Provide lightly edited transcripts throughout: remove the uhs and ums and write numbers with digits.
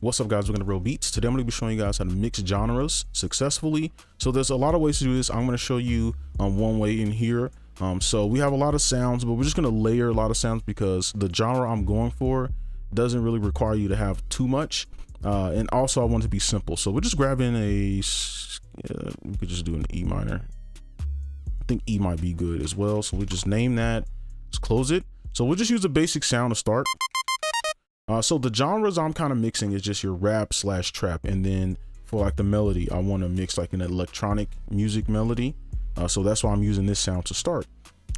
What's up, guys? Welcome to BroBeats. Today I'm going to be showing you guys how to mix genres successfully. So there's a lot of ways to do this. I'm going to show you one way in here. So we have a lot of sounds, but we're just going to layer a lot of sounds because the genre I'm going for doesn't really require you to have too much. And also I want it to be simple. So we're just grabbing we could just do an E minor. I think E might be good as well. So we just name that. Let's close it. So we'll just use a basic sound to start. So the genres I'm kind of mixing is just your rap / trap, and then for like the melody, I want to mix like an electronic music melody. So that's why I'm using this sound to start.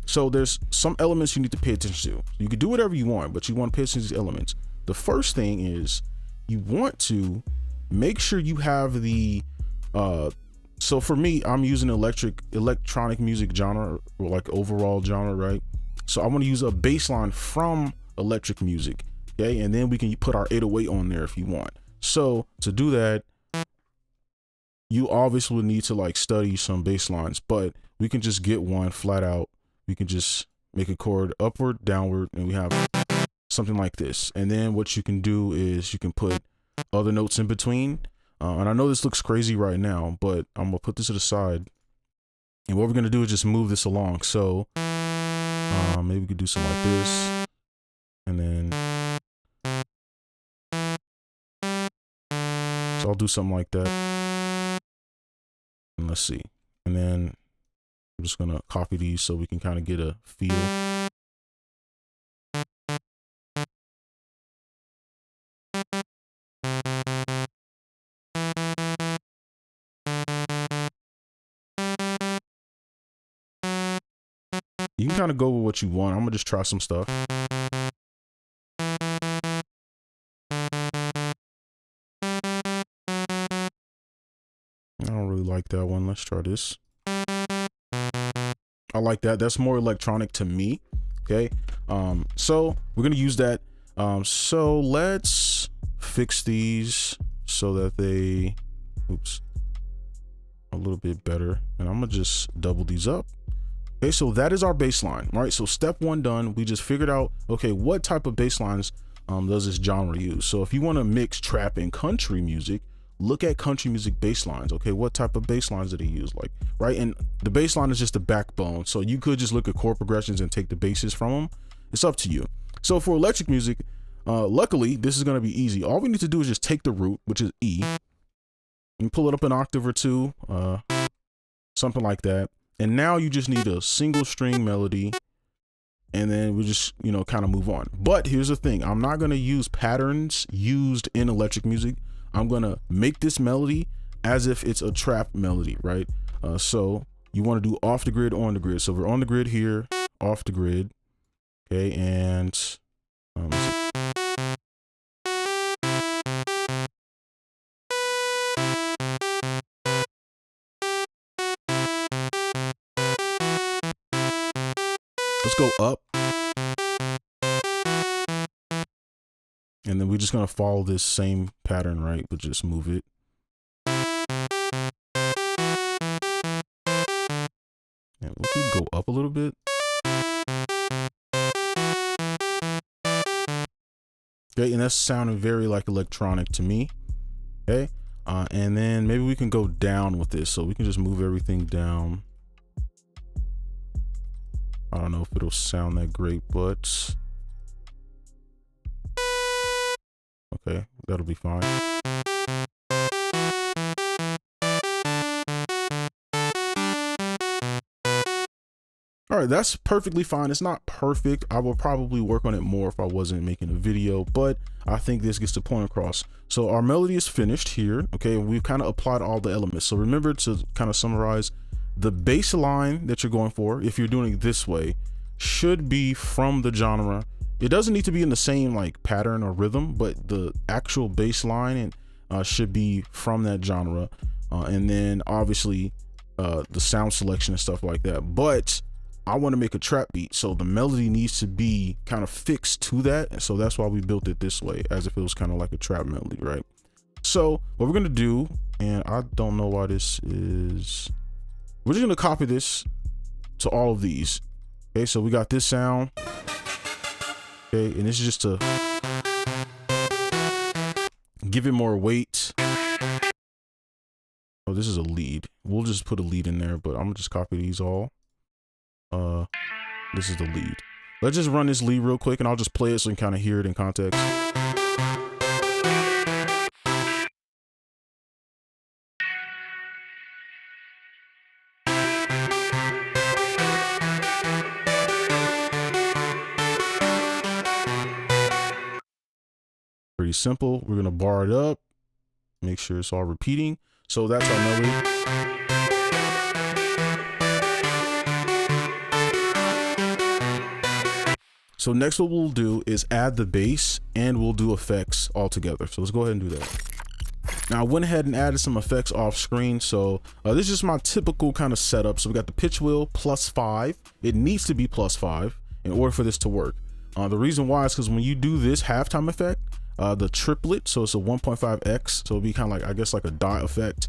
So there's some elements you need to pay attention to. You can do whatever you want, but you want to pay attention to these elements. The first thing is you want to make sure you have the so for me, I'm using electronic music genre, or like overall genre, right? So I want to use a bass line from electric music. Okay, and then we can put our 808 on there if you want. So to do that, you obviously would need to like study some bass lines, but we can just get one flat out. We can just make a chord upward, downward, and we have something like this. And then what you can do is you can put other notes in between. And I know this looks crazy right now, but I'm gonna put this to the side. And what we're gonna do is just move this along. So maybe we could do something like this, and then so I'll do something like that. And let's see. And then I'm just gonna copy these so we can kind of get a feel. You can kind of go with what you want. I'm gonna just try some stuff. I don't really like that one. Let's try this. I like that. That's more electronic to me. Okay. So we're gonna use that. So let's fix these so that they, a little bit better. And I'm gonna just double these up. Okay, so that is our bass line, right? So step one done. We just figured out, okay, what type of bass lines does this genre use? So if you want to mix trap and country music, look at country music bass lines. Okay, what type of bass lines do they use? Like, right? And the bass line is just the backbone. So you could just look at chord progressions and take the basses from them. It's up to you. So for electric music, luckily, this is going to be easy. All we need to do is just take the root, which is E, and pull it up an octave or two, something like that. And now you just need a single string melody, and then we just, kind of move on. But here's the thing. I'm not going to use patterns used in electric music. I'm going to make this melody as if it's a trap melody, right? So you want to do off the grid, on the grid. So we're on the grid here, off the grid. Okay. And let's go up. And then we're just going to follow this same pattern, right? But just move it. And we can go up a little bit. Okay, and that's sounding very like electronic to me. Okay. And then maybe we can go down with this. So we can just move everything down. I don't know if it'll sound that great, but okay, that'll be fine. All right, that's perfectly fine. It's not perfect. I will probably work on it more if I wasn't making a video, but I think this gets the point across. So our melody is finished here. Okay, and we've kind of applied all the elements. So remember to kind of summarize, the bass line that you're going for, if you're doing it this way, should be from the genre. It doesn't need to be in the same like pattern or rhythm, but the actual bass line should be from that genre. And then obviously the sound selection and stuff like that. But I want to make a trap beat, so the melody needs to be kind of fixed to that. And so that's why we built it this way, as if it was kind of like a trap melody, right? So what we're going to do, and I don't know why this is, we're just going to copy this to all of these. Okay, so we got this sound. Okay, and this is just to give it more weight. Oh, this is a lead. We'll just put a lead in there, but I'm gonna just copy these all. This is the lead. Let's just run this lead real quick and I'll just play it so you can kind of hear it in context. Pretty simple. We're gonna bar it up, make sure it's all repeating. So that's our melody. So next what we'll do is add the bass and we'll do effects all together. So let's go ahead and do that. Now I went ahead and added some effects off screen. So this is just my typical kind of setup. So we got the pitch wheel +5. It needs to be +5 in order for this to work. The reason why is because when you do this halftime effect, the triplet, so it's a 1.5x, so it'll be kind of like, I guess, like a dot effect.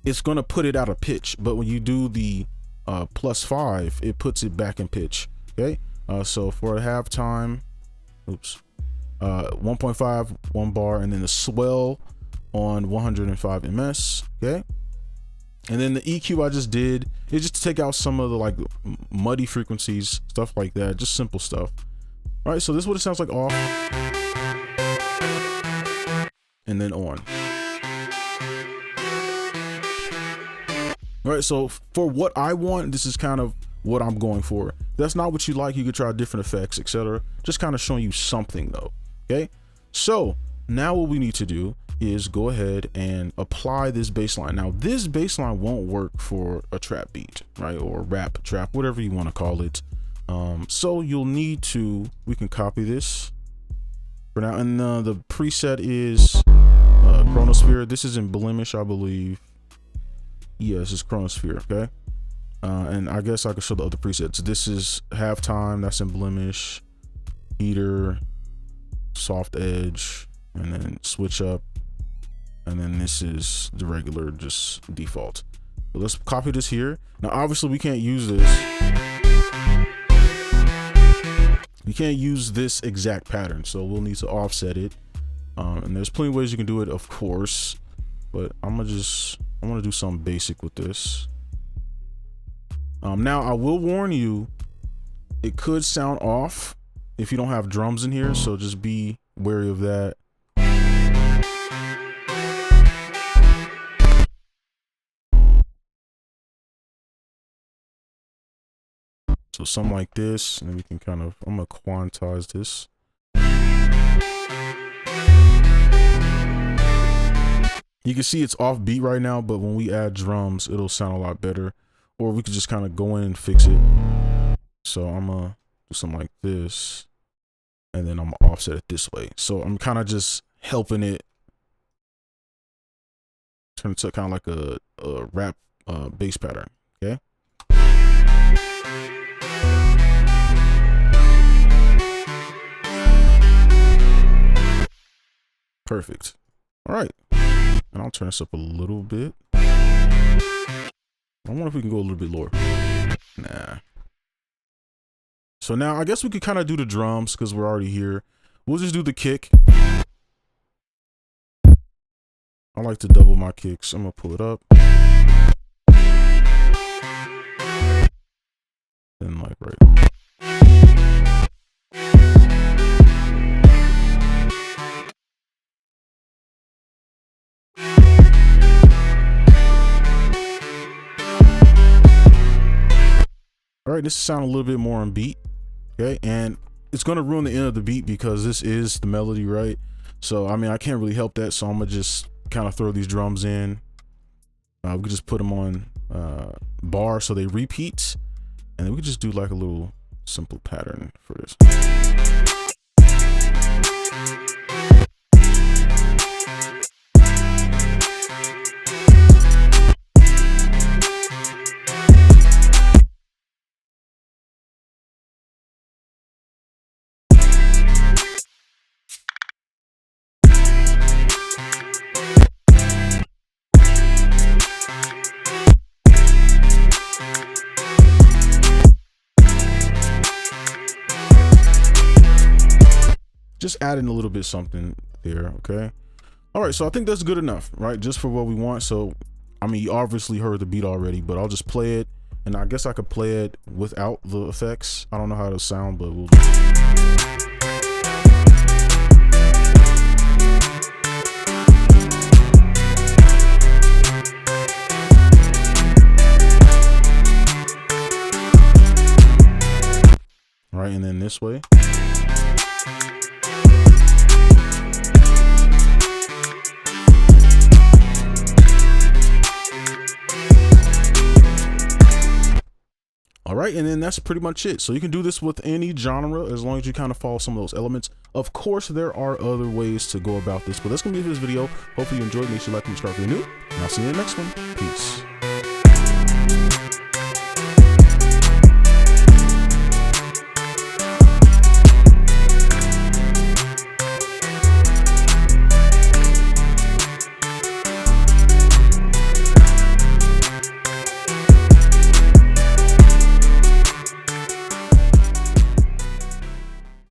It's gonna put it out of pitch, but when you do the +5, it puts it back in pitch. Okay. So for a halftime, 1.5, 1 bar, and then the swell on 105 ms. Okay. And then the EQ I just did is just to take out some of the like muddy frequencies, stuff like that, just simple stuff. All right, so this is what it sounds like off and then on. All right, so for what I want, this is kind of what I'm going for. If that's not what you like, you could try different effects, etc. Just kind of showing you something though. Okay, so now what we need to do is go ahead and apply this bass line. Now this bass line won't work for a trap beat, right? Or rap, trap, whatever you want to call it. So you'll need to, we can copy this for now. And the preset is Chronosphere. This is in Blemish, I believe. Yes, it's Chronosphere, okay? And I guess I could show the other presets. This is halftime, that's in Blemish, heater, soft edge, and then switch up. And then this is the regular, just default. So let's copy this here. Now, obviously we can't use this. We can't use this exact pattern, so we'll need to offset it. And there's plenty of ways you can do it, of course, but I'm gonna do something basic with this. Now I will warn you, it could sound off if you don't have drums in here, so just be wary of that. So something like this, and then we can kind of, I'm gonna quantize this. You can see it's off beat right now, but when we add drums, it'll sound a lot better. Or we could just kind of go in and fix it. So I'm gonna do something like this, and then I'm gonna offset it this way. So I'm kind of just helping it turn it to kind of like a rap bass pattern. Okay. Perfect. All right. And I'll turn this up a little bit. I wonder if we can go a little bit lower. Nah. So now I guess we could kind of do the drums because we're already here. We'll just do the kick. I like to double my kicks. I'm gonna pull it up. Then like right. All right, this sound a little bit more on beat, okay? And it's gonna ruin the end of the beat because this is the melody, right? So, I mean, I can't really help that, so I'm gonna just kind of throw these drums in. We could just put them on bar so they repeat, and then we could just do like a little simple pattern for this. just adding a little bit something there. Okay. All right, so I think that's good enough, right? Just for what we want. So I mean, you obviously heard the beat already, but I'll just play it, and I guess I could play it without the effects. I don't know how to sound, but we'll right, and then this way. All right, and then that's pretty much it. So you can do this with any genre as long as you kind of follow some of those elements. Of course, there are other ways to go about this, but that's gonna be this video. Hopefully you enjoyed. Make sure you like and subscribe if you're new, and I'll see you in the next one. Peace.